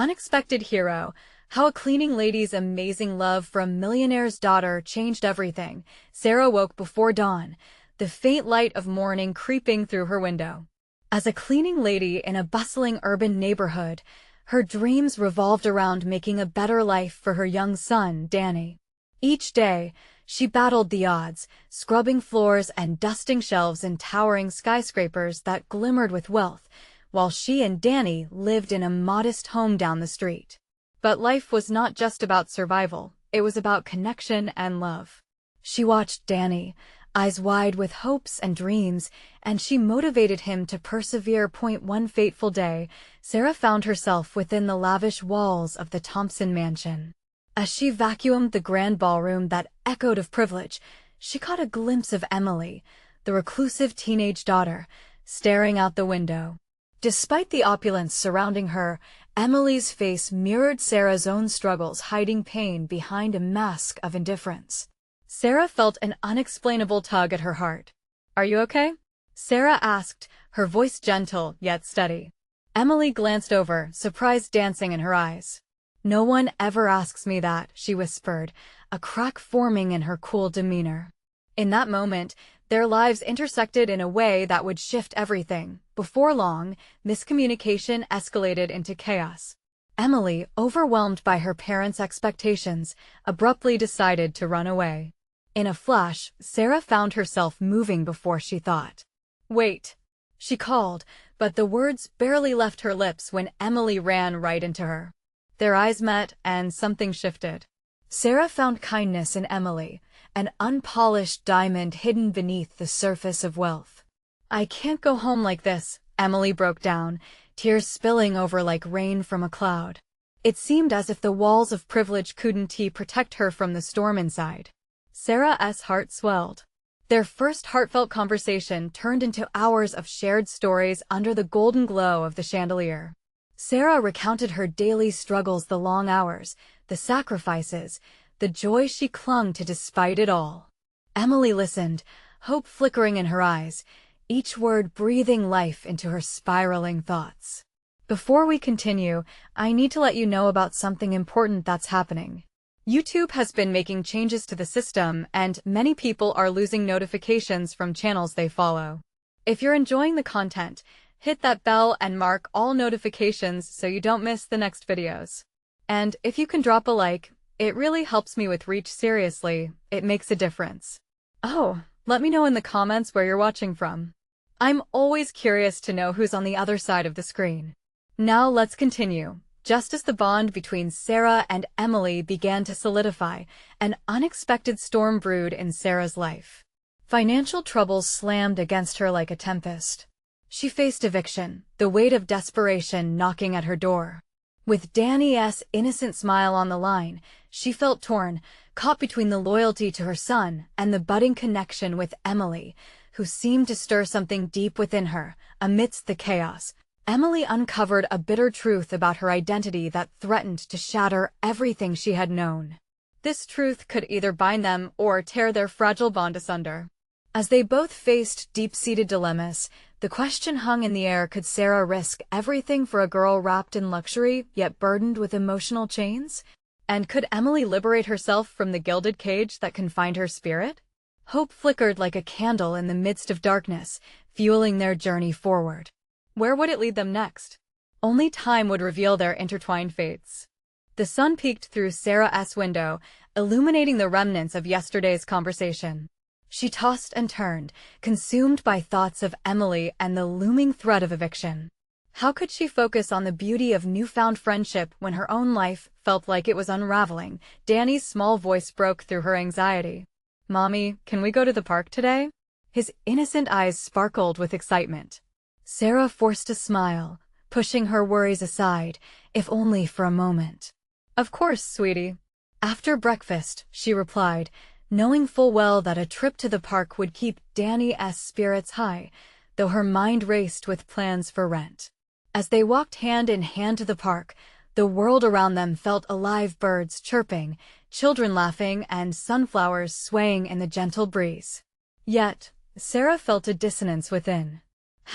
Unexpected hero. How a cleaning lady's amazing love for a millionaire's daughter changed everything. Sarah woke before dawn, the faint light of morning creeping through her window. As a cleaning lady in a bustling urban neighborhood, her dreams revolved around making a better life for her young son, Danny. Each day, she battled the odds, scrubbing floors and dusting shelves in towering skyscrapers that glimmered with wealth, while she and Danny lived in a modest home down the street. But life was not just about survival, it was about connection and love. She watched Danny, eyes wide with hopes and dreams, and she motivated him to persevere. One fateful day, Sarah found herself within the lavish walls of the Thompson mansion. As she vacuumed the grand ballroom that echoed of privilege, she caught a glimpse of Emily, the reclusive teenage daughter, staring out the window. Despite the opulence surrounding her, Emily's face mirrored Sarah's own struggles, hiding pain behind a mask of indifference. Sarah felt an unexplainable tug at her heart. "Are you okay?" Sarah asked, her voice gentle yet steady. Emily glanced over, surprise dancing in her eyes. "No one ever asks me that," she whispered, a crack forming in her cool demeanor. In that moment, their lives intersected in a way that would shift everything. Before long, miscommunication escalated into chaos. Emily, overwhelmed by her parents' expectations, abruptly decided to run away. In a flash, Sarah found herself moving before she thought. "Wait," she called, but the words barely left her lips when Emily ran right into her. Their eyes met, and something shifted. Sarah found kindness in Emily, an unpolished diamond hidden beneath the surface of wealth. "I can't go home like this," Emily broke down, tears spilling over like rain from a cloud. It seemed as if the walls of privilege couldn't protect her from the storm inside. Sarah's heart swelled. Their first heartfelt conversation turned into hours of shared stories under the golden glow of the chandelier. Sarah recounted her daily struggles, the long hours, the sacrifices, the joy she clung to despite it all. Emily listened, hope flickering in her eyes, each word breathing life into her spiraling thoughts. "Before we continue, I need to let you know about something important that's happening. YouTube has been making changes to the system, and many people are losing notifications from channels they follow. If you're enjoying the content, hit that bell and mark all notifications so you don't miss the next videos. And if you can drop a like, it really helps me with reach. Seriously, it makes a difference. Oh, let me know in the comments where you're watching from. I'm always curious to know who's on the other side of the screen." Now let's continue. Just as the bond between Sarah and Emily began to solidify, an unexpected storm brewed in Sarah's life. Financial troubles slammed against her like a tempest. She faced eviction, the weight of desperation knocking at her door. With Danny's innocent smile on the line, she felt torn, caught between the loyalty to her son and the budding connection with Emily, who seemed to stir something deep within her. Amidst the chaos, Emily uncovered a bitter truth about her identity that threatened to shatter everything she had known. This truth could either bind them or tear their fragile bond asunder. As they both faced deep-seated dilemmas, the question hung in the air: could Sarah risk everything for a girl wrapped in luxury yet burdened with emotional chains? And could Emily liberate herself from the gilded cage that confined her spirit? Hope flickered like a candle in the midst of darkness, fueling their journey forward. Where would it lead them next? Only time would reveal their intertwined fates. The sun peeked through Sarah's window, illuminating the remnants of yesterday's conversation. She tossed and turned, consumed by thoughts of Emily and the looming threat of eviction. How could she focus on the beauty of newfound friendship when her own life felt like it was unraveling? Danny's small voice broke through her anxiety. "Mommy, can we go to the park today?" His innocent eyes sparkled with excitement. Sarah forced a smile, pushing her worries aside, if only for a moment. "Of course, sweetie." After breakfast, she replied, knowing full well that a trip to the park would keep Danny's spirits high, though her mind raced with plans for rent. As they walked hand in hand to the park, the world around them felt alive: birds chirping, children laughing, and sunflowers swaying in the gentle breeze. Yet, Sarah felt a dissonance within.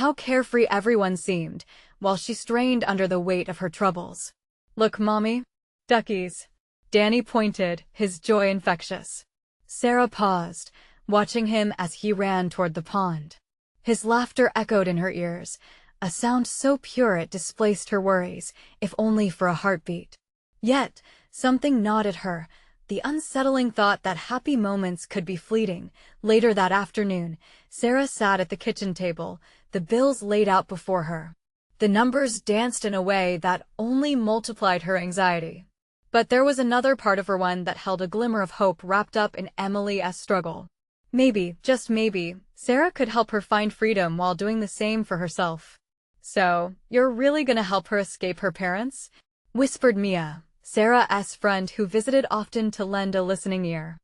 How carefree everyone seemed, while she strained under the weight of her troubles. Look, Mommy. Duckies. Danny pointed, his joy infectious. Sarah paused, watching him as he ran toward the pond. His laughter echoed in her ears, a sound so pure it displaced her worries, if only for a heartbeat. Yet, something gnawed at her, the unsettling thought that happy moments could be fleeting. Later that afternoon, Sarah sat at the kitchen table, the bills laid out before her. The numbers danced in a way that only multiplied her anxiety. But there was another part of her one that held a glimmer of hope wrapped up in Emily's struggle. Maybe, just maybe, Sarah could help her find freedom while doing the same for herself. So, you're really gonna help her escape her parents? Whispered Mia, Sarah's friend who visited often to lend a listening ear.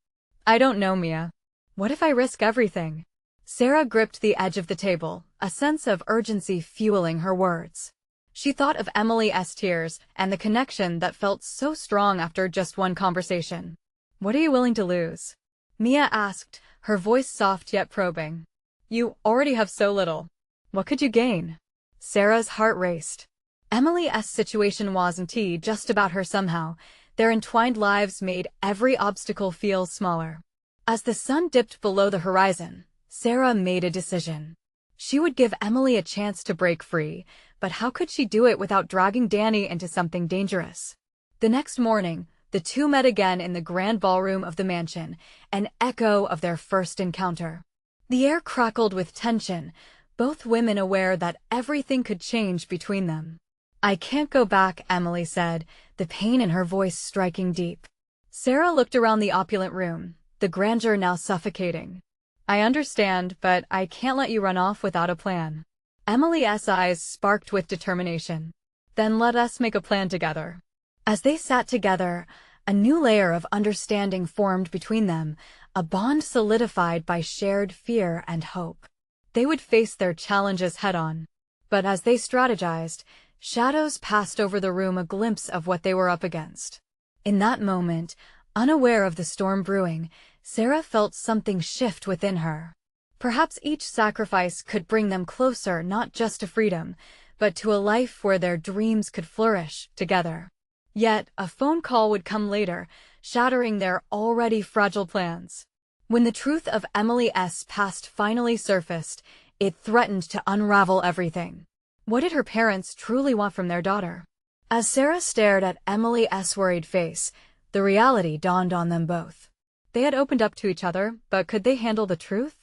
I don't know, Mia. What if I risk everything? Sarah gripped the edge of the table, a sense of urgency fueling her words. She thought of Emily's tears and the connection that felt so strong after just one conversation. What are you willing to lose? Mia asked, her voice soft yet probing. You already have so little. What could you gain? Sarah's heart raced. Emily's situation wasn't just about her somehow. Their entwined lives made every obstacle feel smaller. As the sun dipped below the horizon, Sarah made a decision. She would give Emily a chance to break free, but how could she do it without dragging Danny into something dangerous? The next morning, the two met again in the grand ballroom of the mansion, an echo of their first encounter. The air crackled with tension, both women aware that everything could change between them. I can't go back, Emily said, the pain in her voice striking deep. Sarah looked around the opulent room, the grandeur now suffocating. I understand, but I can't let you run off without a plan. Emily's eyes sparked with determination. Then let us make a plan together. As they sat together, a new layer of understanding formed between them, a bond solidified by shared fear and hope. They would face their challenges head-on. But as they strategized, shadows passed over the room, a glimpse of what they were up against. In that moment, unaware of the storm brewing, Sarah felt something shift within her. Perhaps each sacrifice could bring them closer not just to freedom, but to a life where their dreams could flourish together. Yet, a phone call would come later, shattering their already fragile plans. When the truth of Emily's past finally surfaced, it threatened to unravel everything. What did her parents truly want from their daughter? As Sarah stared at Emily's worried face, the reality dawned on them both. They had opened up to each other, but could they handle the truth?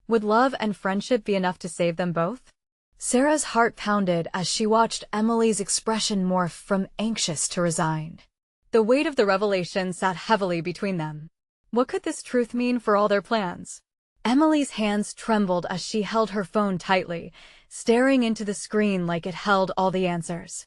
Would love and friendship be enough to save them both? Sarah's heart pounded as she watched Emily's expression morph from anxious to resigned. The weight of the revelation sat heavily between them. What could this truth mean for all their plans? Emily's hands trembled as she held her phone tightly, staring into the screen like it held all the answers.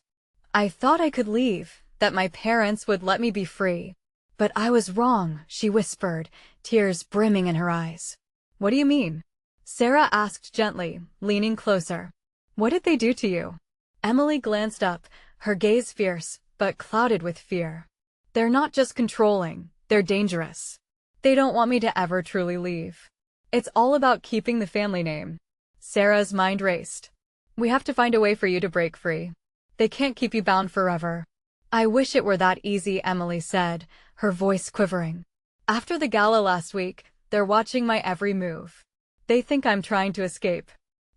I thought I could leave, that my parents would let me be free. But I was wrong, she whispered, tears brimming in her eyes. What do you mean? Sarah asked gently, leaning closer. What did they do to you? Emily glanced up, her gaze fierce, but clouded with fear. They're not just controlling, they're dangerous. They don't want me to ever truly leave. It's all about keeping the family name. Sarah's mind raced. We have to find a way for you to break free. They can't keep you bound forever. I wish it were that easy, Emily said, her voice quivering. After the gala last week, they're watching my every move. They think I'm trying to escape.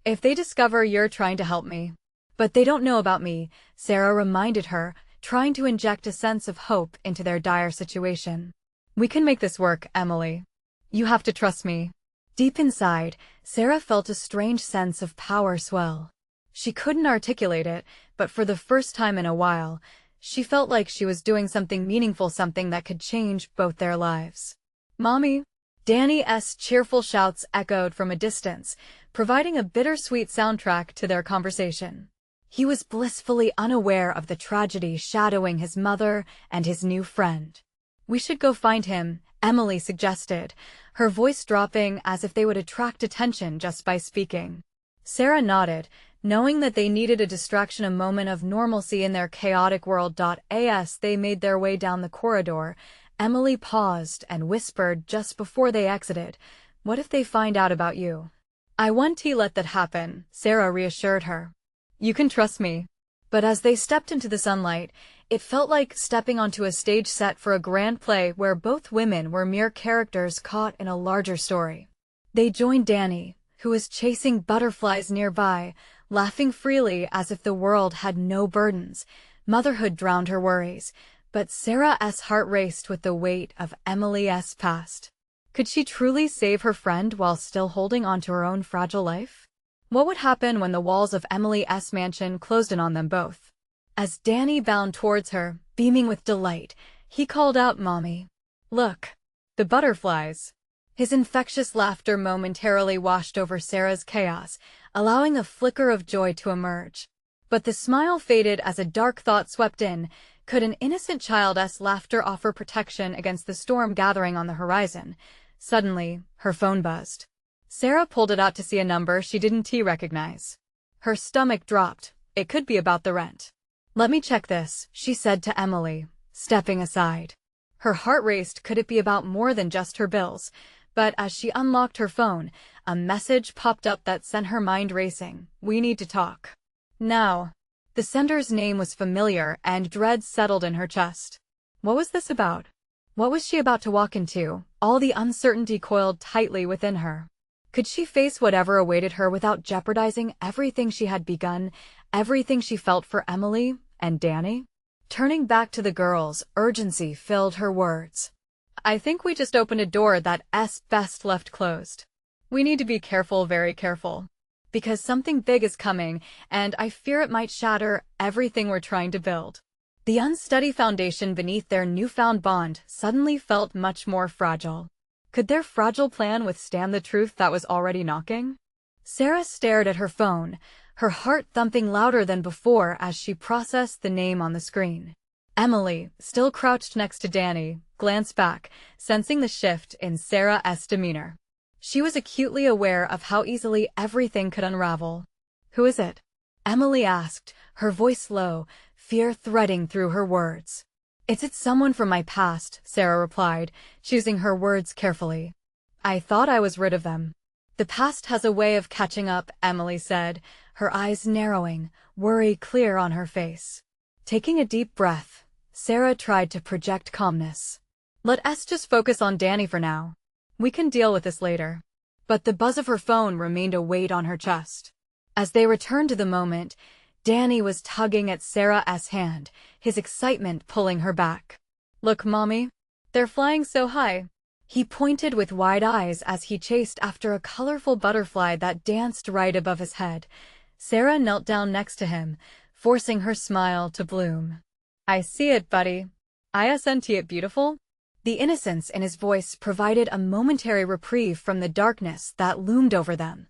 If they discover you're trying to help me. But they don't know about me, Sarah reminded her, trying to inject a sense of hope into their dire situation. We can make this work, Emily. You have to trust me. Deep inside, Sarah felt a strange sense of power swell. She couldn't articulate it, but for the first time in a while, she felt like she was doing something meaningful, something that could change both their lives. Mommy! Danny's cheerful shouts echoed from a distance, providing a bittersweet soundtrack to their conversation. He was blissfully unaware of the tragedy shadowing his mother and his new friend. We should go find him, Emily suggested, her voice dropping as if they would attract attention just by speaking. Sarah nodded, knowing that they needed a distraction, a moment of normalcy in their chaotic world. As they made their way down the corridor, Emily paused and whispered just before they exited, "What if they find out about you?" "I won't let that happen," Sarah reassured her. "You can trust me." But as they stepped into the sunlight, It felt like stepping onto a stage set for a grand play where both women were mere characters caught in a larger story. They joined Danny, who was chasing butterflies nearby, laughing freely as if the world had no burdens. Motherhood drowned her worries, but Sarah's heart raced with the weight of Emily's past. Could she truly save her friend while still holding on to her own fragile life? What would happen when the walls of Emily's mansion closed in on them both? As Danny bounded towards her, beaming with delight, he called out, "Mommy, look, the butterflies." His infectious laughter momentarily washed over Sarah's chaos, allowing a flicker of joy to emerge. But the smile faded as a dark thought swept in. Could an innocent child's laughter offer protection against the storm gathering on the horizon? Suddenly, her phone buzzed. Sarah pulled it out to see a number she didn't recognize. Her stomach dropped. It could be about the rent. "Let me check this," she said to Emily, stepping aside. Her heart raced. Could it be about more than just her bills? But as she unlocked her phone, a message popped up that sent her mind racing. "We need to talk now." The sender's name was familiar, and dread settled in her chest. What was this about? What was she about to walk into? All the uncertainty coiled tightly within her. Could she face whatever awaited her without jeopardizing everything she had begun, everything she felt for Emily and Danny? Turning back to the girls, urgency filled her words. "I think we just opened a door that's best left closed. We need to be careful, very careful. Because something big is coming, and I fear it might shatter everything we're trying to build." The unsteady foundation beneath their newfound bond suddenly felt much more fragile. Could their fragile plan withstand the truth that was already knocking? Sarah stared at her phone, her heart thumping louder than before as she processed the name on the screen. Emily, still crouched next to Danny, glanced back, sensing the shift in Sarah's demeanor. She was acutely aware of how easily everything could unravel. "Who is it?" Emily asked, her voice low, fear threading through her words. It's someone from my past," Sarah replied, choosing her words carefully. "I thought I was rid of them." "The past has a way of catching up," Emily said, her eyes narrowing, worry clear on her face. Taking a deep breath, Sarah tried to project calmness. "Let's just focus on Danny for now. We can deal with this later." But the buzz of her phone remained a weight on her chest. As they returned to the moment, Danny was tugging at Sarah's hand, his excitement pulling her back. "Look, Mommy, they're flying so high." He pointed with wide eyes as he chased after a colorful butterfly that danced right above his head. Sarah knelt down next to him, forcing her smile to bloom. "I see it, buddy. Isn't it beautiful?" The innocence in his voice provided a momentary reprieve from the darkness that loomed over them.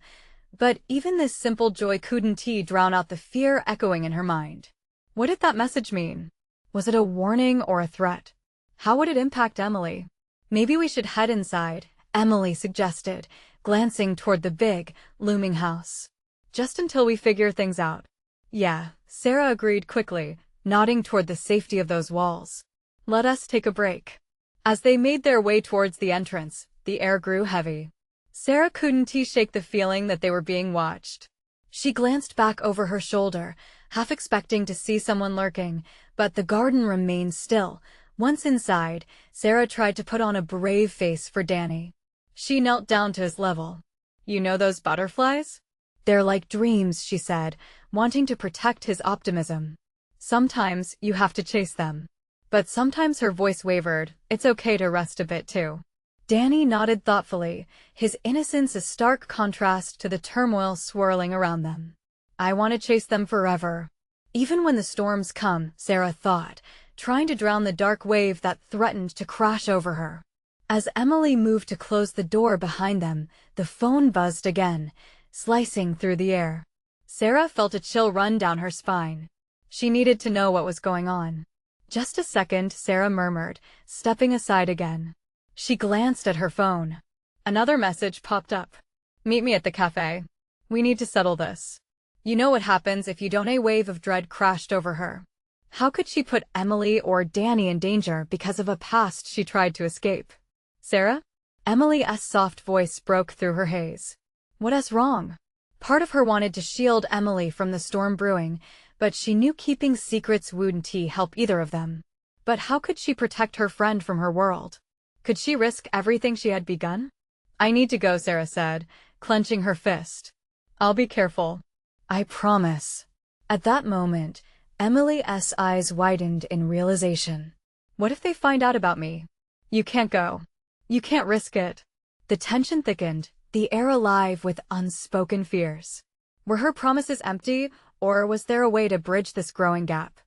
But even this simple joy couldn't drown out the fear echoing in her mind. What did that message mean? Was it a warning or a threat? How would it impact Emily? "Maybe we should head inside," Emily suggested, glancing toward the big, looming house. "Just until we figure things out." "Yeah," Sarah agreed quickly, nodding toward the safety of those walls. "Let us take a break." As they made their way towards the entrance, the air grew heavy. Sarah couldn't shake the feeling that they were being watched. She glanced back over her shoulder, half expecting to see someone lurking, but the garden remained still. Once inside, Sarah tried to put on a brave face for Danny. She knelt down to his level. "You know those butterflies? They're like dreams," she said, wanting to protect his optimism. "Sometimes you have to chase them." But sometimes her voice wavered. "It's okay to rest a bit too." Danny nodded thoughtfully, his innocence a stark contrast to the turmoil swirling around them. "I want to chase them forever. Even when the storms come," Sarah thought, trying to drown the dark wave that threatened to crash over her. As Emily moved to close the door behind them, the phone buzzed again, slicing through the air. Sarah felt a chill run down her spine. She needed to know what was going on. "Just a second," Sarah murmured, stepping aside again. She glanced at her phone. Another message popped up. "Meet me at the cafe. We need to settle this." You know what happens if you don't. A wave of dread crashed over her. How could she put Emily or Danny in danger because of a past she tried to escape? "Sarah?" Emily's soft voice broke through her haze. "What is wrong?" Part of her wanted to shield Emily from the storm brewing, But she knew keeping secrets wouldn't help either of them. But how could she protect her friend from her world? Could she risk everything she had begun? I need to go, Sarah said, clenching her fist. I'll be careful. I promise. At that moment, Emily's eyes widened in realization. What if they find out about me? You can't go. You can't risk it. The tension thickened, the air alive with unspoken fears. Were her promises empty, or was there a way to bridge this growing gap?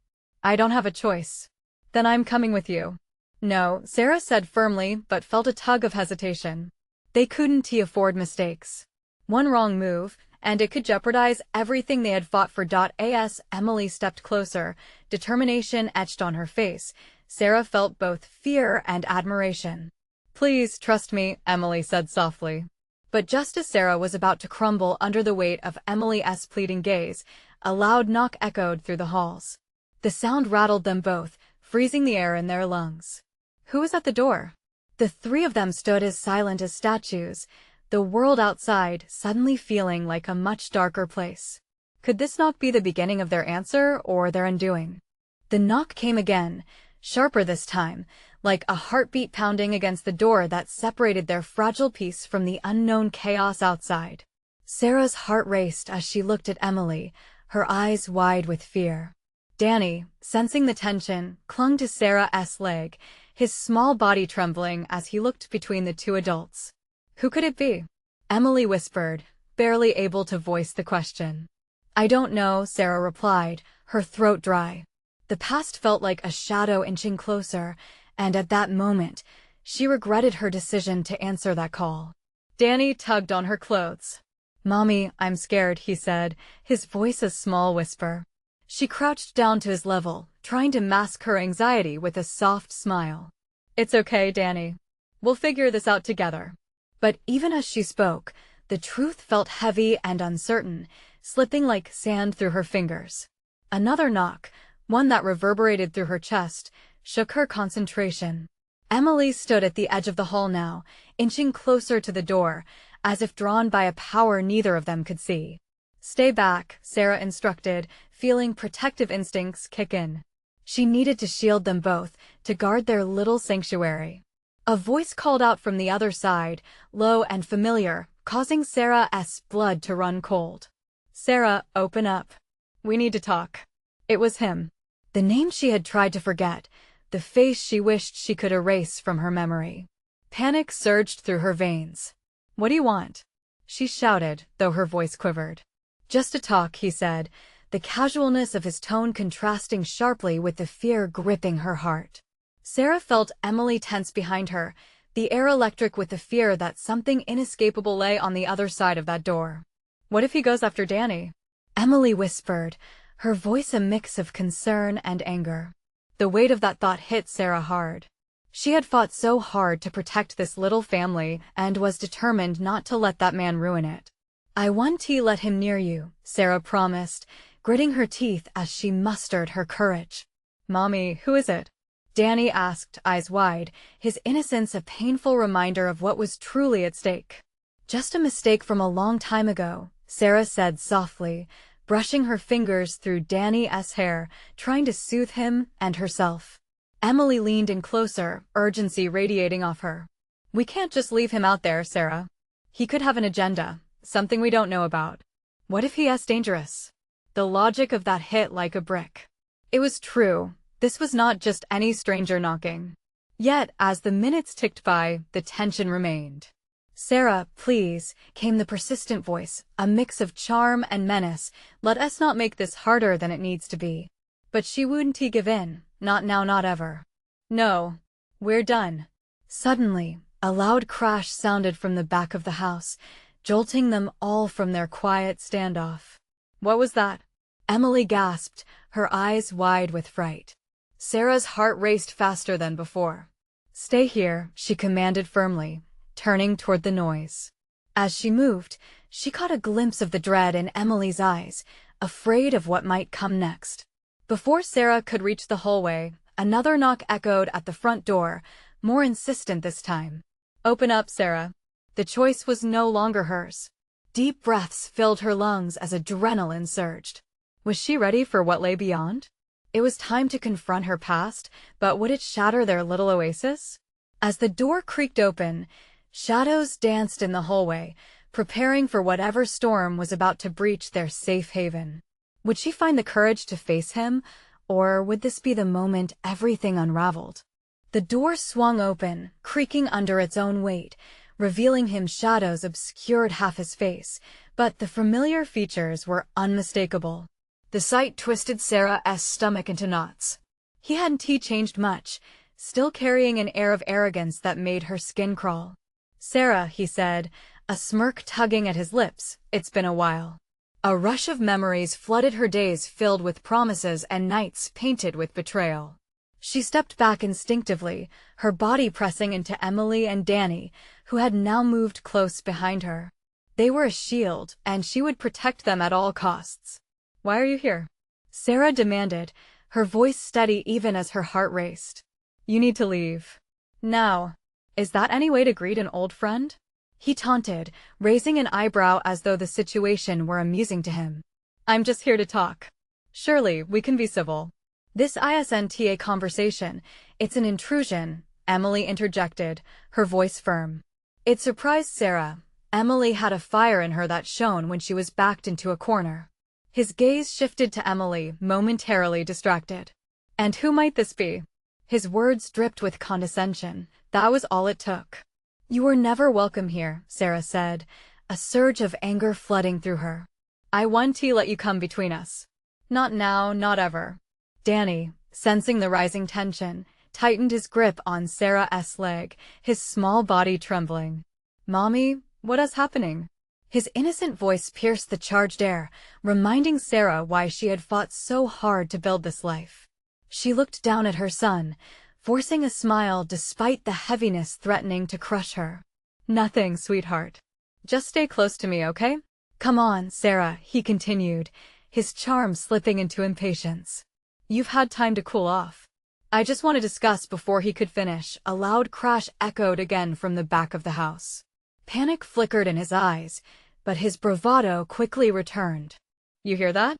I don't have a choice. Then I'm coming with you. No, Sarah said firmly, but felt a tug of hesitation. They couldn't afford mistakes. One wrong move, and it could jeopardize everything they had fought for. As Emily stepped closer, determination etched on her face, Sarah felt both fear and admiration. Please trust me, Emily said softly. But just as Sarah was about to crumble under the weight of Emily's pleading gaze, a loud knock echoed through the halls. The sound rattled them both, freezing the air in their lungs. Who was at the door? The three of them stood as silent as statues, the world outside suddenly feeling like a much darker place. Could this knock be the beginning of their answer or their undoing? The knock came again, sharper this time, like a heartbeat pounding against the door that separated their fragile peace from the unknown chaos outside. Sarah's heart raced as she looked at Emily, her eyes wide with fear. Danny, sensing the tension, clung to Sarah's leg, his small body trembling as he looked between the two adults. Who could it be? Emily whispered, barely able to voice the question. I don't know, Sarah replied, her throat dry. The past felt like a shadow inching closer, and at that moment, she regretted her decision to answer that call. Danny tugged on her clothes. Mommy, I'm scared, he said, his voice a small whisper. She crouched down to his level, trying to mask her anxiety with a soft smile. It's okay, Danny. We'll figure this out together. But even as she spoke, the truth felt heavy and uncertain, slipping like sand through her fingers. Another knock, one that reverberated through her chest, shook her concentration. Emily stood at the edge of the hall now, inching closer to the door, as if drawn by a power neither of them could see. Stay back, Sarah instructed, feeling protective instincts kick in. She needed to shield them both, to guard their little sanctuary. A voice called out from the other side, low and familiar, causing Sarah's blood to run cold. Sarah, open up. We need to talk. It was him. The name she had tried to forget, the face she wished she could erase from her memory. Panic surged through her veins. What do you want? She shouted, though her voice quivered. Just to talk, he said, the casualness of his tone contrasting sharply with the fear gripping her heart. Sarah felt Emily tense behind her, the air electric with the fear that something inescapable lay on the other side of that door. What if he goes after Danny? Emily whispered, her voice a mix of concern and anger. The weight of that thought hit Sarah hard. She had fought so hard to protect this little family and was determined not to let that man ruin it. I won't let him near you, Sarah promised, gritting her teeth as she mustered her courage. Mommy, who is it? Danny asked, eyes wide, his innocence a painful reminder of what was truly at stake. Just a mistake from a long time ago, Sarah said softly, brushing her fingers through Danny's hair, trying to soothe him and herself. Emily leaned in closer, urgency radiating off her. We can't just leave him out there, Sarah. He could have an agenda, something we don't know about. What if he is dangerous? The logic of that hit like a brick. It was true. This was not just any stranger knocking. Yet, as the minutes ticked by, the tension remained. Sarah, please, came the persistent voice, a mix of charm and menace. Let us not make this harder than it needs to be. But she wouldn't give in, not now, not ever. No. We're done. Suddenly, a loud crash sounded from the back of the house, jolting them all from their quiet standoff. What was that? Emily gasped, her eyes wide with fright. Sarah's heart raced faster than before. Stay here, she commanded firmly, turning toward the noise. As she moved, she caught a glimpse of the dread in Emily's eyes, afraid of what might come next. Before Sarah could reach the hallway, another knock echoed at the front door, more insistent this time. Open up, Sarah. The choice was no longer hers. Deep breaths filled her lungs as adrenaline surged. Was she ready for what lay beyond? It was time to confront her past, but would it shatter their little oasis? As the door creaked open, shadows danced in the hallway, preparing for whatever storm was about to breach their safe haven. Would she find the courage to face him, or would this be the moment everything unraveled? The door swung open, creaking under its own weight, revealing him shadows obscured half his face, but the familiar features were unmistakable. The sight twisted Sarah's stomach into knots. He hadn't changed much, still carrying an air of arrogance that made her skin crawl. "Sarah," he said, a smirk tugging at his lips, "it's been a while." A rush of memories flooded her days filled with promises and nights painted with betrayal. She stepped back instinctively, her body pressing into Emily and Danny, who had now moved close behind her. They were a shield, and she would protect them at all costs. "Why are you here?" Sarah demanded, her voice steady even as her heart raced. "You need to leave. Now. Is that any way to greet an old friend?" He taunted, raising an eyebrow as though the situation were amusing to him. "I'm just here to talk. Surely, we can be civil." "This isn't a conversation, it's an intrusion," Emily interjected, her voice firm. It surprised Sarah. Emily had a fire in her that shone when she was backed into a corner. His gaze shifted to Emily, momentarily distracted. "And who might this be?" His words dripped with condescension. That was all it took. "You were never welcome here," Sarah said, a surge of anger flooding through her. "I want to let you come between us. Not now, not ever." Danny, sensing the rising tension, tightened his grip on Sarah's leg, his small body trembling. "Mommy, what is happening?" His innocent voice pierced the charged air, reminding Sarah why she had fought so hard to build this life. She looked down at her son, forcing a smile despite the heaviness threatening to crush her. "Nothing, sweetheart. Just stay close to me, okay?" "Come on, Sarah," he continued, his charm slipping into impatience. "You've had time to cool off." "I just want to discuss." Before he could finish, a loud crash echoed again from the back of the house. Panic flickered in his eyes, but his bravado quickly returned. "You hear that?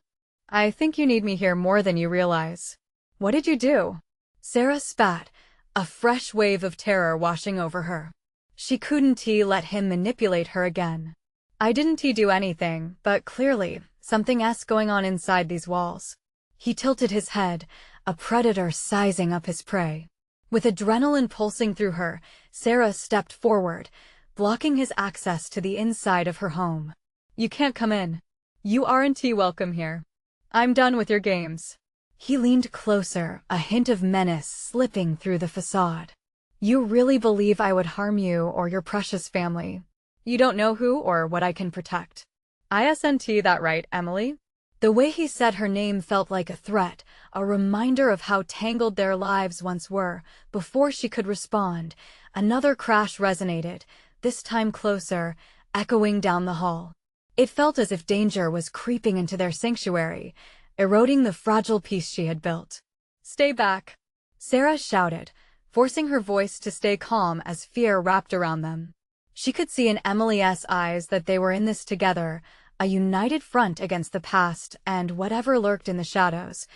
I think you need me here more than you realize." "What did you do?" Sarah spat, a fresh wave of terror washing over her. She couldn't let him manipulate her again. "I didn't do anything, but clearly, something's going on inside these walls." He tilted his head, a predator sizing up his prey. With adrenaline pulsing through her, Sarah stepped forward, blocking his access to the inside of her home. "You can't come in. You aren't welcome here. I'm done with your games." He leaned closer, a hint of menace slipping through the facade. "You really believe I would harm you or your precious family? You don't know who or what I can protect." "Isn't that right, Emily?" The way he said her name felt like a threat, a reminder of how tangled their lives once were. Before she could respond, another crash resonated, this time closer, echoing down the hall. It felt as if danger was creeping into their sanctuary, eroding the fragile peace she had built. "Stay back," Sarah shouted, forcing her voice to stay calm as fear wrapped around them. She could see in Emily's eyes that they were in this together, a united front against the past and whatever lurked in the shadows.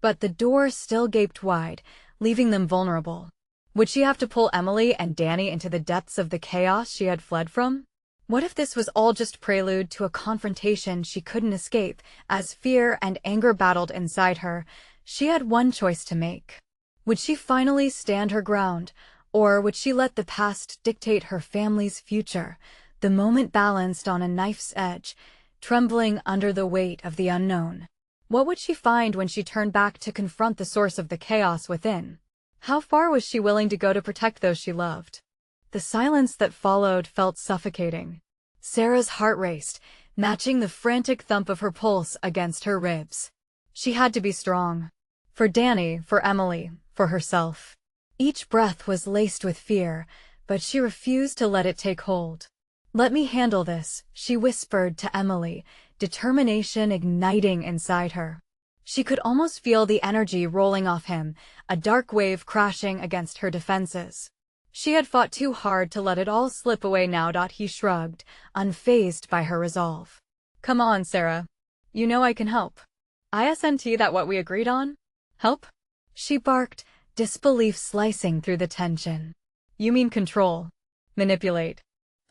But the door still gaped wide, leaving them vulnerable. Would she have to pull Emily and Danny into the depths of the chaos she had fled from? What if this was all just prelude to a confrontation she couldn't escape? As fear and anger battled inside her, she had one choice to make. Would she finally stand her ground, or would she let the past dictate her family's future? The moment balanced on a knife's edge, trembling under the weight of the unknown. What would she find when she turned back to confront the source of the chaos within? How far was she willing to go to protect those she loved? The silence that followed felt suffocating. Sarah's heart raced, matching the frantic thump of her pulse against her ribs. She had to be strong. For Danny, for Emily, for herself. Each breath was laced with fear, but she refused to let it take hold. "Let me handle this," she whispered to Emily, determination igniting inside her. She could almost feel the energy rolling off him, a dark wave crashing against her defenses. She had fought too hard to let it all slip away now. He shrugged, unfazed by her resolve. "Come on, Sarah. You know I can help." Isn't that what we agreed on? Help? She barked, disbelief slicing through the tension. You mean control. Manipulate.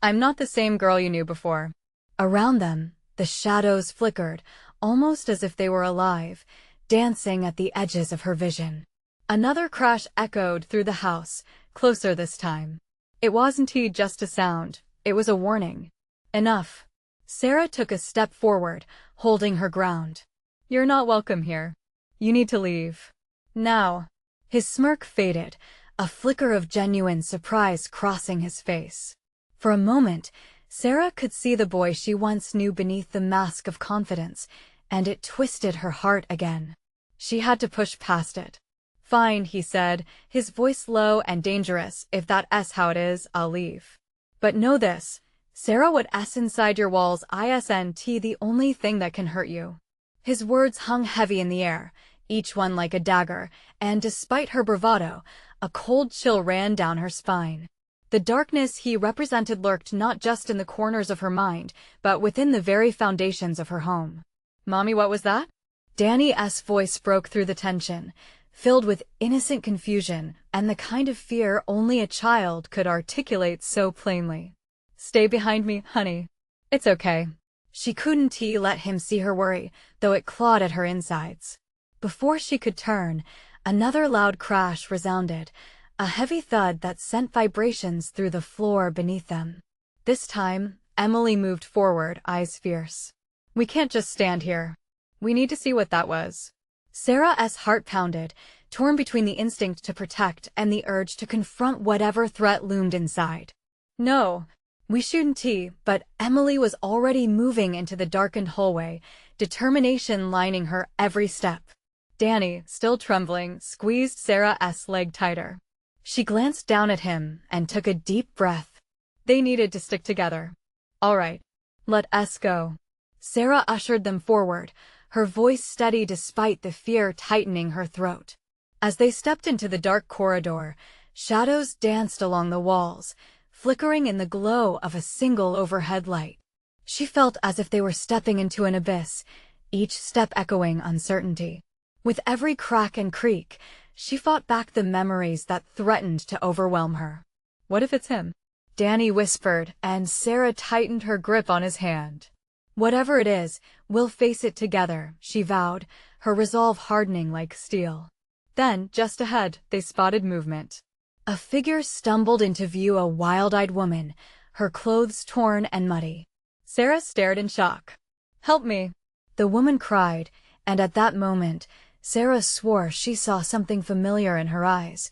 I'm not the same girl you knew before. Around them, the shadows flickered, almost as if they were alive, dancing at the edges of her vision. Another crash echoed through the house, closer this time. It wasn't just a sound, it was a warning. Enough. Sarah took a step forward, holding her ground. You're not welcome here. You need to leave. Now. His smirk faded, a flicker of genuine surprise crossing his face. For a moment, Sarah could see the boy she once knew beneath the mask of confidence, and it twisted her heart again. She had to push past it. Fine, he said, his voice low and dangerous. If that's how it is, I'll leave. But know this, Sarah, what's inside your walls isn't the only thing that can hurt you. His words hung heavy in the air, each one like a dagger, and despite her bravado, a cold chill ran down her spine. The darkness he represented lurked not just in the corners of her mind, but within the very foundations of her home. Mommy, what was that? Danny's voice broke through the tension, filled with innocent confusion and the kind of fear only a child could articulate so plainly. Stay behind me, honey. It's okay. She couldn't let him see her worry, though it clawed at her insides. Before she could turn, another loud crash resounded, a heavy thud that sent vibrations through the floor beneath them. This time, Emily moved forward, eyes fierce. We can't just stand here. We need to see what that was. Sarah's heart pounded, torn between the instinct to protect and the urge to confront whatever threat loomed inside. No, we shouldn't, but Emily was already moving into the darkened hallway, determination lining her every step. Danny, still trembling, squeezed Sarah's leg tighter. She glanced down at him and took a deep breath. They needed to stick together. All right, let us go. Sarah ushered them forward, her voice steady despite the fear tightening her throat. As they stepped into the dark corridor, shadows danced along the walls, flickering in the glow of a single overhead light. She felt as if they were stepping into an abyss, each step echoing uncertainty. With every crack and creak, she fought back the memories that threatened to overwhelm her. What if it's him? Danny whispered, and Sarah tightened her grip on his hand. Whatever it is, we'll face it together, she vowed, her resolve hardening like steel. Then, just ahead, they spotted movement. A figure stumbled into view, a wild-eyed woman, her clothes torn and muddy. Sarah stared in shock. Help me, the woman cried, and at that moment, Sarah swore she saw something familiar in her eyes,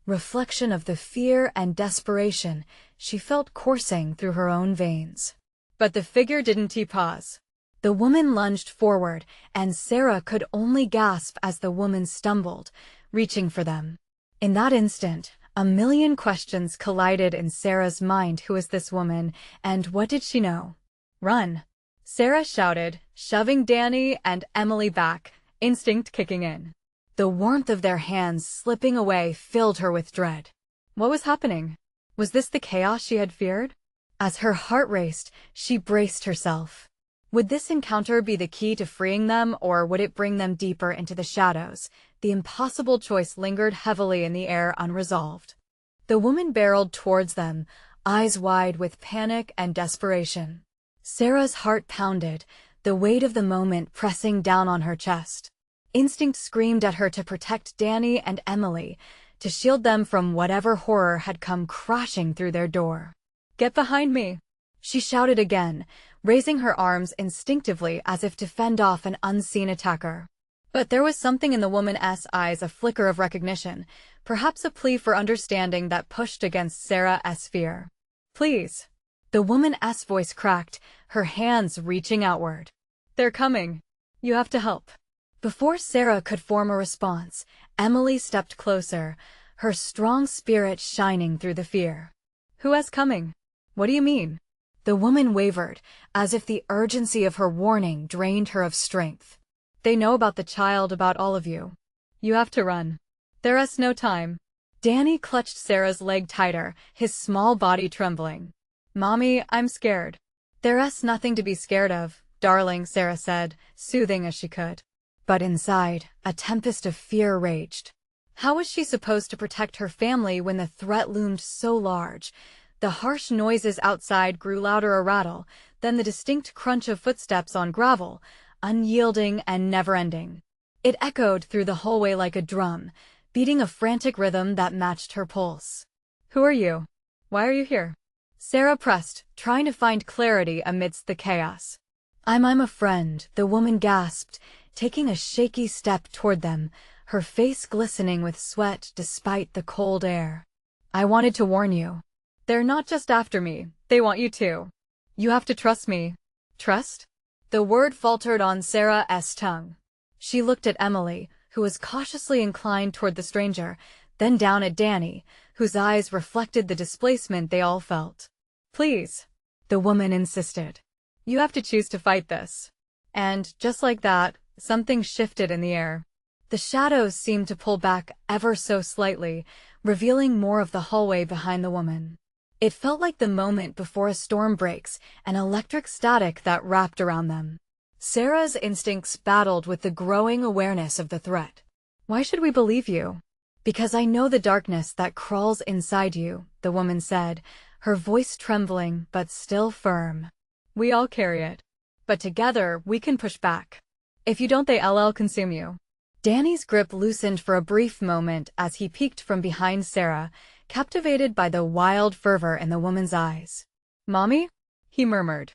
reflection of the fear and desperation she felt coursing through her own veins. But the figure didn't pause. The woman lunged forward, and Sarah could only gasp as the woman stumbled, reaching for them. In that instant, a million questions collided in Sarah's mind. Who is this woman, and what did she know? Run! Sarah shouted, shoving Danny and Emily back, instinct kicking in. The warmth of their hands slipping away filled her with dread. What was happening? Was this the chaos she had feared? As her heart raced, she braced herself. Would this encounter be the key to freeing them, or would it bring them deeper into the shadows? The impossible choice lingered heavily in the air, unresolved. The woman barreled towards them, eyes wide with panic and desperation. Sarah's heart pounded, the weight of the moment pressing down on her chest. Instinct screamed at her to protect Danny and Emily, to shield them from whatever horror had come crashing through their door. Get behind me! She shouted again, raising her arms instinctively as if to fend off an unseen attacker. But there was something in the woman's eyes, a flicker of recognition, perhaps a plea for understanding that pushed against Sarah's fear. Please! The woman's voice cracked, her hands reaching outward. They're coming. You have to help. Before Sarah could form a response, Emily stepped closer, her strong spirit shining through the fear. Who's coming? What do you mean? The woman wavered, as if the urgency of her warning drained her of strength. They know about the child, about all of you. You have to run. There's no time. Danny clutched Sarah's leg tighter, his small body trembling. Mommy, I'm scared. There's nothing to be scared of, darling, Sarah said, soothing as she could. But inside, a tempest of fear raged. How was she supposed to protect her family when the threat loomed so large? The harsh noises outside grew louder, a rattle, then the distinct crunch of footsteps on gravel, unyielding and never-ending. It echoed through the hallway like a drum, beating a frantic rhythm that matched her pulse. "Who are you? Why are you here?" Sarah pressed, trying to find clarity amidst the chaos. I'm a friend," the woman gasped, taking a shaky step toward them, her face glistening with sweat despite the cold air. "I wanted to warn you. They're not just after me, they want you too. You have to trust me." "Trust?" The word faltered on Sarah's tongue. She looked at Emily, who was cautiously inclined toward the stranger, then down at Danny, whose eyes reflected the displacement they all felt. "Please," the woman insisted. "You have to choose to fight this." And, just like that, something shifted in the air. The shadows seemed to pull back ever so slightly, revealing more of the hallway behind the woman. It felt like the moment before a storm breaks, an electric static that wrapped around them. Sarah's instincts battled with the growing awareness of the threat. "Why should we believe you?" "Because I know the darkness that crawls inside you," the woman said, her voice trembling but still firm. "We all carry it. But together, we can push back. If you don't, they'll consume you." Danny's grip loosened for a brief moment as he peeked from behind Sarah, captivated by the wild fervor in the woman's eyes. "Mommy?" he murmured.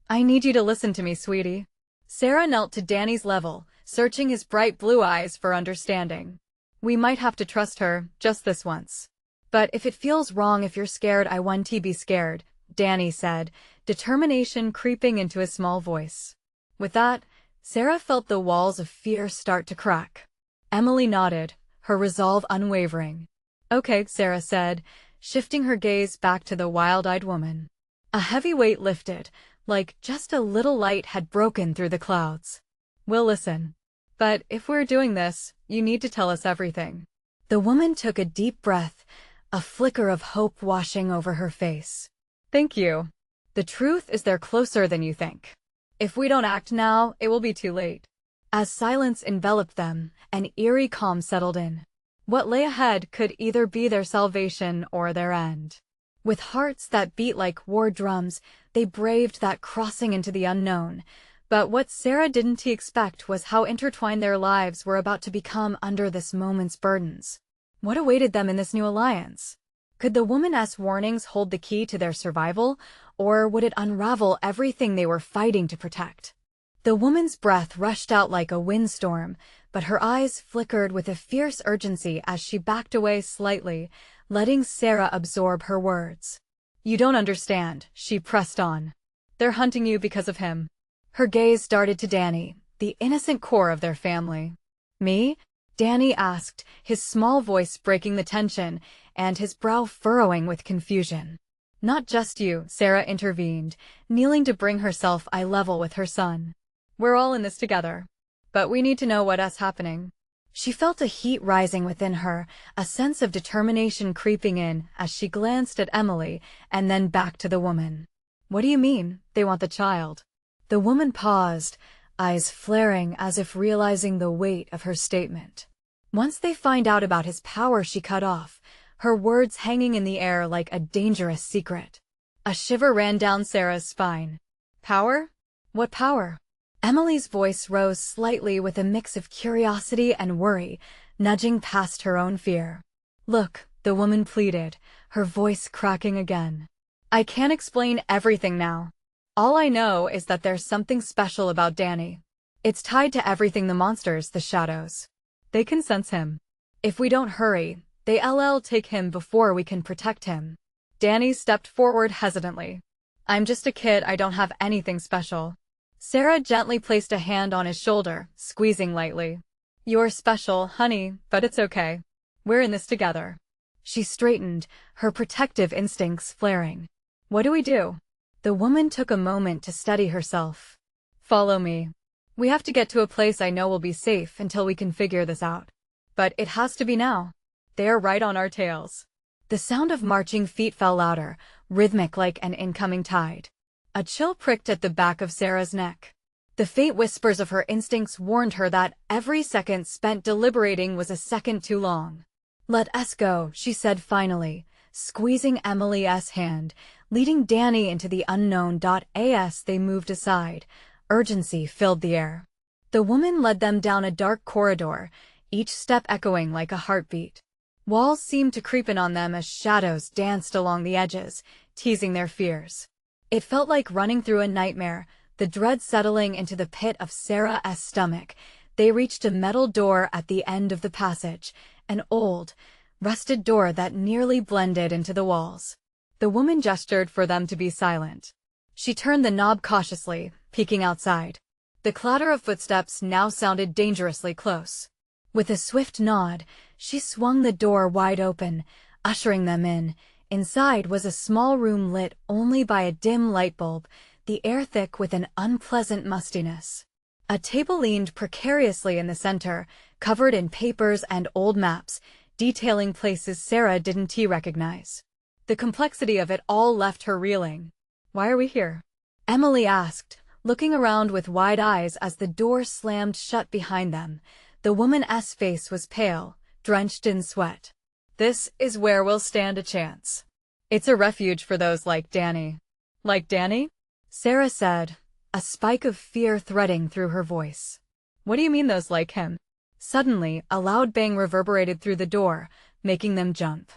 "I need you to listen to me, sweetie." Sarah knelt to Danny's level, searching his bright blue eyes for understanding. "We might have to trust her, just this once. But if it feels wrong, if you're scared, I want to be scared," Danny said, determination creeping into his small voice. With that, Sarah felt the walls of fear start to crack. Emily nodded, her resolve unwavering. "Okay," Sarah said, shifting her gaze back to the wild-eyed woman. A heavy weight lifted, like just a little light had broken through the clouds. "We'll listen. But if we're doing this, you need to tell us everything." The woman took a deep breath, a flicker of hope washing over her face. "Thank you. The truth is they're closer than you think. If we don't act now, it will be too late." As silence enveloped them, an eerie calm settled in. What lay ahead could either be their salvation or their end. With hearts that beat like war drums, they braved that crossing into the unknown. But what Sarah didn't expect was how intertwined their lives were about to become under this moment's burdens. What awaited them in this new alliance? Could the woman's warnings hold the key to their survival, or would it unravel everything they were fighting to protect? The woman's breath rushed out like a windstorm, but her eyes flickered with a fierce urgency as she backed away slightly, letting Sarah absorb her words. "You don't understand," she pressed on. "They're hunting you because of him." Her gaze darted to Danny, the innocent core of their family. "Me?" Danny asked, his small voice breaking the tension, and his brow furrowing with confusion. "Not just you," Sarah intervened, kneeling to bring herself eye level with her son. "We're all in this together. But we need to know what's happening." She felt a heat rising within her, a sense of determination creeping in as she glanced at Emily and then back to the woman. "What do you mean, they want the child?" The woman paused, eyes flaring as if realizing the weight of her statement. "Once they find out about his power," she cut off, her words hanging in the air like a dangerous secret. A shiver ran down Sarah's spine. "Power? What power?" Emily's voice rose slightly with a mix of curiosity and worry, nudging past her own fear. "Look," the woman pleaded, her voice cracking again. "I can't explain everything now. All I know is that there's something special about Danny. It's tied to everything, the monsters, the shadows. They can sense him. If we don't hurry, they'll take him before we can protect him." Danny stepped forward hesitantly. "I'm just a kid, I don't have anything special." Sarah gently placed a hand on his shoulder, squeezing lightly. "You're special, honey, but it's okay. We're in this together." She straightened, her protective instincts flaring. "What do we do?" The woman took a moment to steady herself. "Follow me. We have to get to a place I know will be safe until we can figure this out. But it has to be now. They are right on our tails." The sound of marching feet fell louder, rhythmic like an incoming tide. A chill pricked at the back of Sarah's neck. The faint whispers of her instincts warned her that every second spent deliberating was a second too long. "Let us go," she said finally, squeezing Emily's hand, leading Danny into the unknown. As they moved aside, urgency filled the air. The woman led them down a dark corridor, each step echoing like a heartbeat. Walls seemed to creep in on them as shadows danced along the edges, teasing their fears. It felt like running through a nightmare, the dread settling into the pit of Sarah's stomach. They reached a metal door at the end of the passage, an old, rusted door that nearly blended into the walls. The woman gestured for them to be silent. She turned the knob cautiously, peeking outside. The clatter of footsteps now sounded dangerously close. With a swift nod, she swung the door wide open, ushering them in. Inside was a small room lit only by a dim light bulb, the air thick with an unpleasant mustiness. A table leaned precariously in the center, covered in papers and old maps, detailing places Sarah didn't recognize. The complexity of it all left her reeling. "Why are we here?" Emily asked, looking around with wide eyes as the door slammed shut behind them. The woman's face was pale, drenched in sweat. "This is where we'll stand a chance. It's a refuge for those like Danny." "Like Danny?" Sarah said, a spike of fear threading through her voice. "What do you mean those like him?" Suddenly, a loud bang reverberated through the door, making them jump.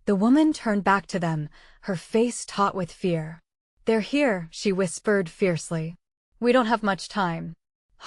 The woman turned back to them, her face taut with fear. "They're here," she whispered fiercely. "We don't have much time."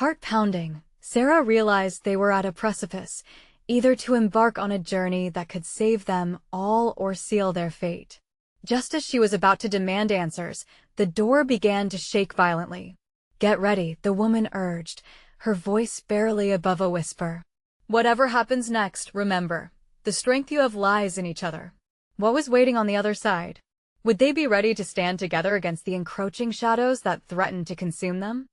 Heart pounding, Sarah realized they were at a precipice, either to embark on a journey that could save them all or seal their fate. Just as she was about to demand answers, the door began to shake violently. "Get ready," the woman urged, her voice barely above a whisper. "Whatever happens next, remember, the strength you have lies in each other." What was waiting on the other side? Would they be ready to stand together against the encroaching shadows that threatened to consume them?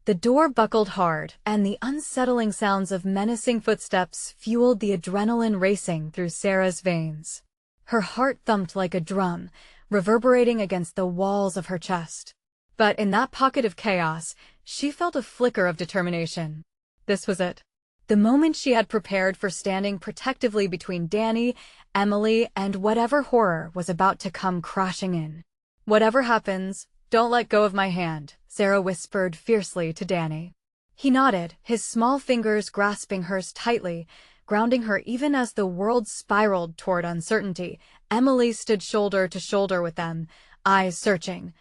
The door buckled hard, and the unsettling sounds of menacing footsteps fueled the adrenaline racing through Sarah's veins. Her heart thumped like a drum, reverberating against the walls of her chest. But in that pocket of chaos, she felt a flicker of determination. This was it. The moment she had prepared for, standing protectively between Danny, Emily, and whatever horror was about to come crashing in. "Whatever happens, don't let go of my hand," Sarah whispered fiercely to Danny. He nodded, his small fingers grasping hers tightly, grounding her even as the world spiraled toward uncertainty. Emily stood shoulder to shoulder with them, eyes searching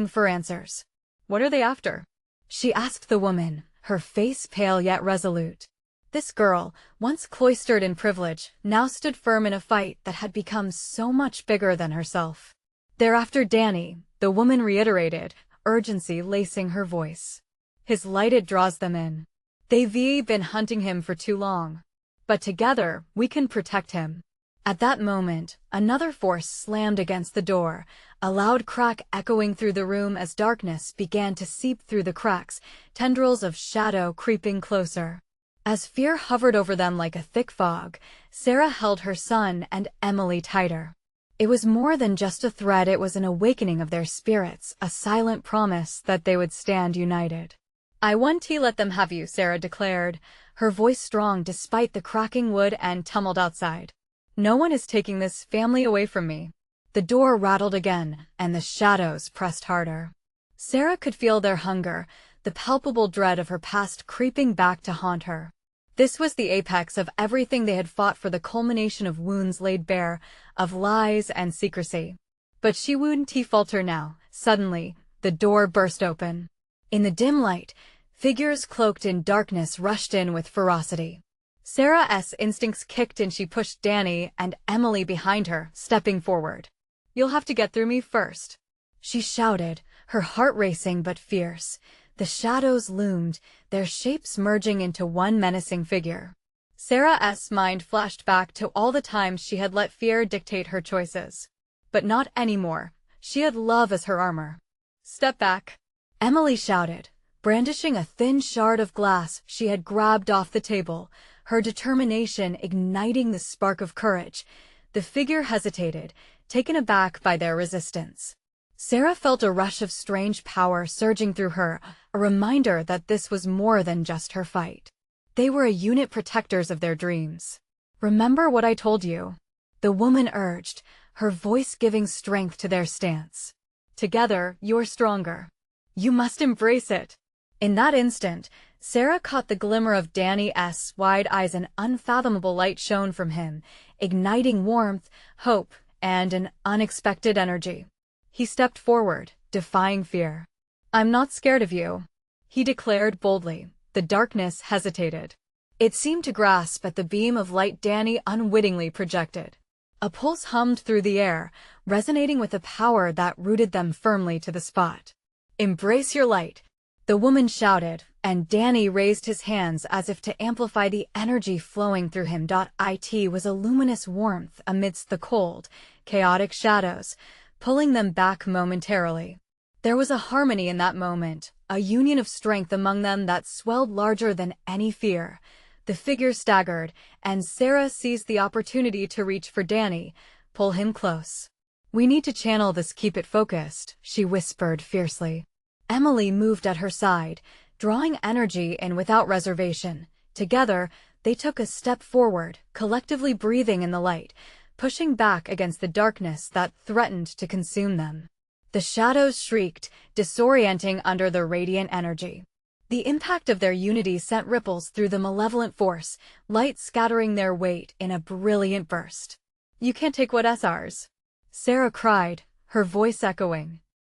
for answers. "What are they after?" she asked the woman, her face pale yet resolute. This girl, once cloistered in privilege, now stood firm in a fight that had become so much bigger than herself. "They're after Danny," the woman reiterated, urgency lacing her voice. "His light, it draws them in. They've been hunting him for too long. But together, we can protect him." At that moment, another force slammed against the door, a loud crack echoing through the room as darkness began to seep through the cracks, tendrils of shadow creeping closer. As fear hovered over them like a thick fog, Sarah held her son and Emily tighter. It was more than just a threat, it was an awakening of their spirits, a silent promise that they would stand united. "I won't let them have you," Sarah declared, her voice strong despite the cracking wood and tumult outside. "No one is taking this family away from me." The door rattled again, and the shadows pressed harder. Sarah could feel their hunger, the palpable dread of her past creeping back to haunt her. This was the apex of everything they had fought for, the culmination of wounds laid bare, of lies and secrecy. But she wouldn't falter now. Suddenly, the door burst open. In the dim light, figures cloaked in darkness rushed in with ferocity. Sarah's instincts kicked and she pushed Danny and Emily behind her, stepping forward. "You'll have to get through me first," she shouted, her heart racing but fierce. The shadows loomed, their shapes merging into one menacing figure. Sarah's mind flashed back to all the times she had let fear dictate her choices. But not anymore. She had love as her armor. "Step back," Emily shouted, brandishing a thin shard of glass she had grabbed off the table, her determination igniting the spark of courage. The figure hesitated, taken aback by their resistance. Sarah felt a rush of strange power surging through her, a reminder that this was more than just her fight. They were a unit, protectors of their dreams. "Remember what I told you," the woman urged, her voice giving strength to their stance. "Together, you're stronger. You must embrace it." In that instant, Sarah caught the glimmer of Danny's wide eyes. An unfathomable light shone from him, igniting warmth, hope, and an unexpected energy. He stepped forward, defying fear. "I'm not scared of you," he declared boldly. The darkness hesitated. It seemed to grasp at the beam of light Danny unwittingly projected. A pulse hummed through the air, resonating with a power that rooted them firmly to the spot. "Embrace your light," the woman shouted, and Danny raised his hands as if to amplify the energy flowing through him. It was a luminous warmth amidst the cold, chaotic shadows, pulling them back momentarily. There was a harmony in that moment, a union of strength among them that swelled larger than any fear. The figure staggered, and Sarah seized the opportunity to reach for Danny, pull him close. "We need to channel this, keep it focused," she whispered fiercely. Emily moved at her side, drawing energy in without reservation. Together, they took a step forward, collectively breathing in the light, pushing back against the darkness that threatened to consume them. The shadows shrieked, disorienting under the radiant energy. The impact of their unity sent ripples through the malevolent force, light scattering their weight in a brilliant burst. "You can't take what's ours," Sarah cried, her voice echoing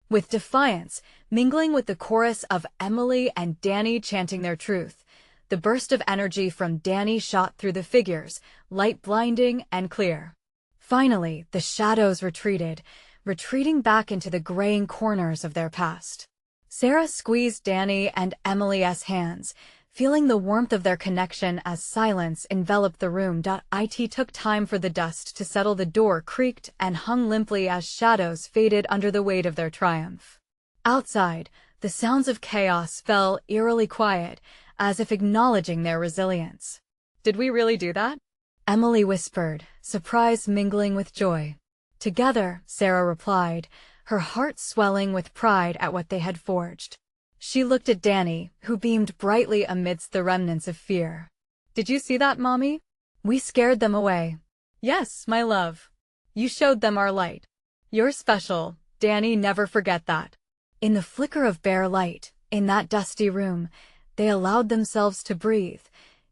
with defiance, mingling with the chorus of Emily and Danny chanting their truth. The burst of energy from Danny shot through the figures, light blinding and clear. Finally, the shadows retreating back into the graying corners of their past. Sarah squeezed Danny and Emily's hands, feeling the warmth of their connection as silence enveloped the room. It took time for the dust to settle. The door creaked and hung limply as shadows faded under the weight of their triumph. Outside, the sounds of chaos fell eerily quiet, as if acknowledging their resilience. "Did we really do that?" Emily whispered, surprise mingling with joy. "Together," Sarah replied, her heart swelling with pride at what they had forged. She looked at Danny, who beamed brightly amidst the remnants of fear. "Did you see that, Mommy? We scared them away." "Yes, my love. You showed them our light. You're special, Danny, never forget that." In the flicker of bare light, in that dusty room, they allowed themselves to breathe,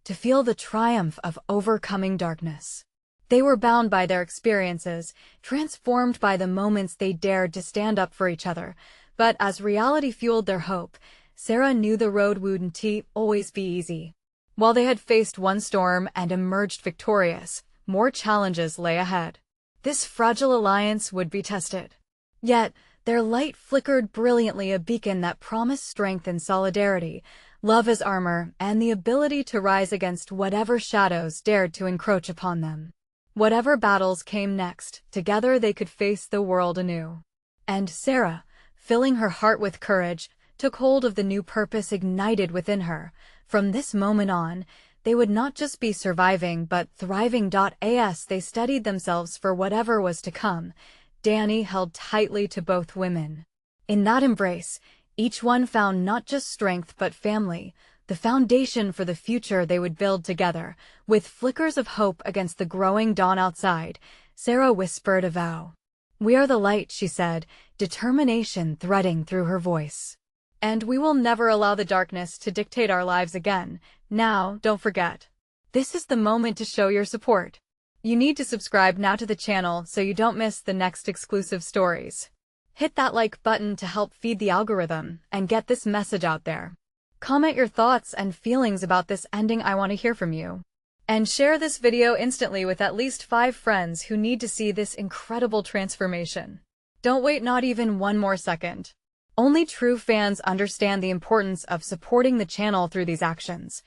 to feel the triumph of overcoming darkness. They were bound by their experiences, transformed by the moments they dared to stand up for each other. But as reality fueled their hope, Sarah knew the road wouldn't always be easy. While they had faced one storm and emerged victorious, more challenges lay ahead. This fragile alliance would be tested. Yet, their light flickered brilliantly, a beacon that promised strength and solidarity, love as armor, and the ability to rise against whatever shadows dared to encroach upon them. Whatever battles came next, together they could face the world anew. And Sarah, filling her heart with courage, took hold of the new purpose ignited within her. From this moment on, they would not just be surviving but thriving. As they steadied themselves for whatever was to come, Danny held tightly to both women. In that embrace, each one found not just strength but family, the foundation for the future they would build together. With flickers of hope against the growing dawn outside, Sarah whispered a vow. "We are the light," she said, determination threading through her voice. "And we will never allow the darkness to dictate our lives again. Now, don't forget. This is the moment to show your support. You need to subscribe now to the channel so you don't miss the next exclusive stories. Hit that like button to help feed the algorithm and get this message out there. Comment your thoughts and feelings about this ending. I want to hear from you. And share this video instantly with at least 5 friends who need to see this incredible transformation. Don't wait not even one more second. Only true fans understand the importance of supporting the channel through these actions.